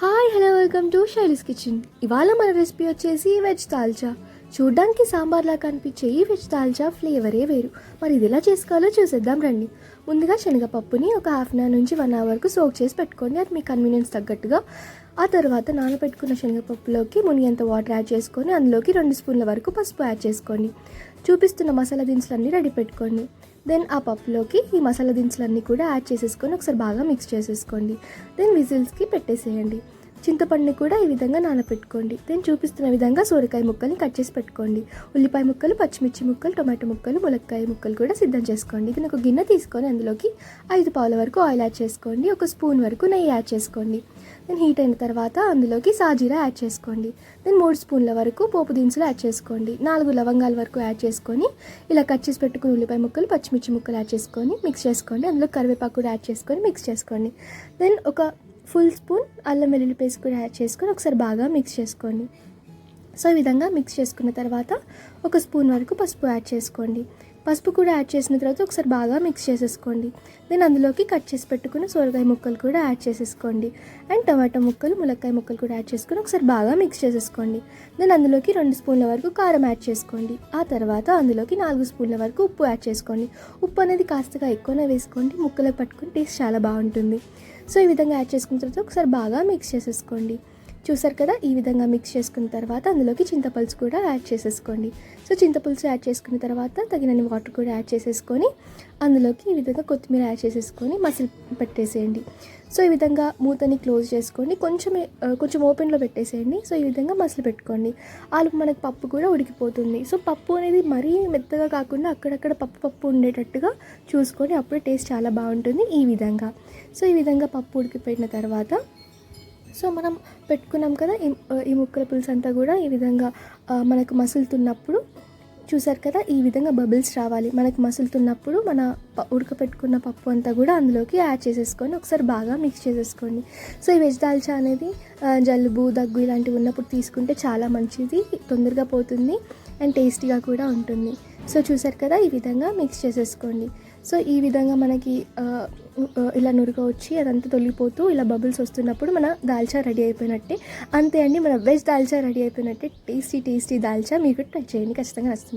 Hi hello welcome to Shaily's kitchen. ఇవాళ మన recipe వచ్చేసి వెజ్ దాల్చా. చూడ్డానికి సాంబార్లా కనిపించే ఈ వెజ్ దాల్చా ఫ్లేవరే వేరు. మరి ఇది ఎలా చేసుకోవాలో చూసేద్దాం రండి. ముందుగా శనగపప్పుని ఒక హాఫ్ అన్ అవర్ నుంచి 1 అవర్ వరకు సోక్ చేసి పెట్టుకోండి. అది మీ కన్వీనియన్స్ తగ్గట్టుగా. ఆ తర్వాత నానబెట్టుకున్న శనగపప్పులోకి మునిగేంత వాటర్ యాడ్ చేసుకొని అందులోకి 2 స్పూన్ల వరకు పసుపు యాడ్ చేసుకోండి. చూపిస్తున్న మసాలా దినుసులన్నీ రెడీ పెట్టుకోండి. దెన్ ఆ పప్పులోకి ఈ మసాలా దినుసులన్నీ కూడా యాడ్ చేసేసుకొని ఒకసారి బాగా మిక్స్ చేసేసుకోండి. దెన్ విజిల్స్కి పెట్టేసేయండి. చింతపండుని కూడా ఈ విధంగా నానపెట్టుకోండి. దెన్ చూపిస్తున్న విధంగా సోరకాయ ముక్కల్ని కట్ చేసి పెట్టుకోండి. ఉల్లిపాయ ముక్కలు, పచ్చిమిర్చి ముక్కలు, టొమాటో ముక్కలు, ములక్కాయ ముక్కలు కూడా సిద్ధం చేసుకోండి. దీని ఒక గిన్నె తీసుకొని అందులోకి 5 పావుల వరకు ఆయిల్ యాడ్ చేసుకోండి. 1 స్పూన్ వరకు నెయ్యి యాడ్ చేసుకోండి. దెన్ హీట్ అయిన తర్వాత అందులోకి సాజీరా యాడ్ చేసుకోండి. దెన్ 3 స్పూన్ల వరకు పోపు దినుసులు యాడ్ చేసుకోండి. 4 లవంగాల వరకు యాడ్ చేసుకొని ఇలా కట్ చేసి పెట్టుకుని ఉల్లిపాయ ముక్కలు, పచ్చిమిర్చి ముక్కలు యాడ్ చేసుకొని మిక్స్ చేసుకోండి. అందులో కరివేపాకు కూడా యాడ్ చేసుకొని మిక్స్ చేసుకోండి. దెన్ ఒక ఫుల్ స్పూన్ అల్లం వెల్లుల్లి పేస్ట్ కూడా యాడ్ చేసుకొని ఒకసారి బాగా మిక్స్ చేసుకోండి. సో ఈ విధంగా మిక్స్ చేసుకున్న తర్వాత 1 స్పూన్ వరకు పసుపు యాడ్ చేసుకోండి. పసుపు కూడా యాడ్ చేసిన తర్వాత ఒకసారి బాగా మిక్స్ చేసేసుకోండి. దెన్ అందులోకి కట్ చేసి పెట్టుకున్న సోరకాయ ముక్కలు కూడా యాడ్ చేసేసుకోండి. అండ్ టమాటో ముక్కలు, ములక్కాయ ముక్కలు కూడా యాడ్ చేసుకొని ఒకసారి బాగా మిక్స్ చేసేసుకోండి. దెన్ అందులోకి 2 స్పూన్ల వరకు కారం యాడ్ చేసుకోండి. ఆ తర్వాత అందులోకి 4 స్పూన్ల వరకు ఉప్పు యాడ్ చేసుకోండి. ఉప్పు అనేది కాస్తగా ఎక్కువనే వేసుకోండి. ముక్కలకు పట్టుకుని టేస్ట్ చాలా బాగుంటుంది. సో ఈ విధంగా యాడ్ చేసుకున్న తర్వాత ఒకసారి బాగా మిక్స్ చేసేసుకోండి. చూసారు కదా, ఈ విధంగా మిక్స్ చేసుకున్న తర్వాత అందులోకి చింతపులుసు కూడా యాడ్ చేసేసుకోండి. సో చింతపులుసు యాడ్ చేసుకున్న తర్వాత తగినన్ని వాటర్ కూడా యాడ్ చేసేసుకొని అందులోకి ఈ విధంగా కొత్తిమీర యాడ్ చేసేసుకొని మసిలి పెట్టేసేయండి. సో ఈ విధంగా మూతని క్లోజ్ చేసుకోండి. కొంచెం ఓపెన్లో పెట్టేసేయండి. సో ఈ విధంగా మసిలి పెట్టుకోండి. ఆలోపు మనకు పప్పు కూడా ఉడికిపోతుంది. సో పప్పు అనేది మరీ మెత్తగా కాకుండా అక్కడక్కడ పప్పు ఉండేటట్టుగా చూసుకొని అప్పుడే టేస్ట్ చాలా బాగుంటుంది. ఈ విధంగా ఈ విధంగా పప్పు ఉడికిపోయిన తర్వాత సో మనం పెట్టుకున్నాం కదా ఈ ముక్కల పులుసు అంతా కూడా ఈ విధంగా మనకు మసులుతున్నప్పుడు చూసారు కదా, ఈ విధంగా బబుల్స్ రావాలి. మనకు మసులుతున్నప్పుడు మన ఉడకపెట్టుకున్న పప్పు అంతా కూడా అందులోకి యాడ్ చేసేసుకొని ఒకసారి బాగా మిక్స్ చేసేసుకోండి. సో ఈ వెజ్ దాల్చా అనేది జలుబు, దగ్గు ఇలాంటివి ఉన్నప్పుడు తీసుకుంటే చాలా మంచిది, తొందరగా పోతుంది అండ్ టేస్టీగా కూడా ఉంటుంది. సో చూసారు కదా, ఈ విధంగా మిక్స్ చేసేసుకోండి. సో ఈ విధంగా మనకి ఇలా నురుగ వచ్చి అదంతా తొలిగిపోతూ ఇలా బబుల్స్ వస్తున్నప్పుడు మన దాల్చా రెడీ అయిపోయినట్టే. అంతే అండి, మన వెజ్ దాల్చా రెడీ అయిపోయినట్టే. టేస్టీ దాల్చా మీరు ట్రై చేయండి, ఖచ్చితంగా నచ్చుతుంది.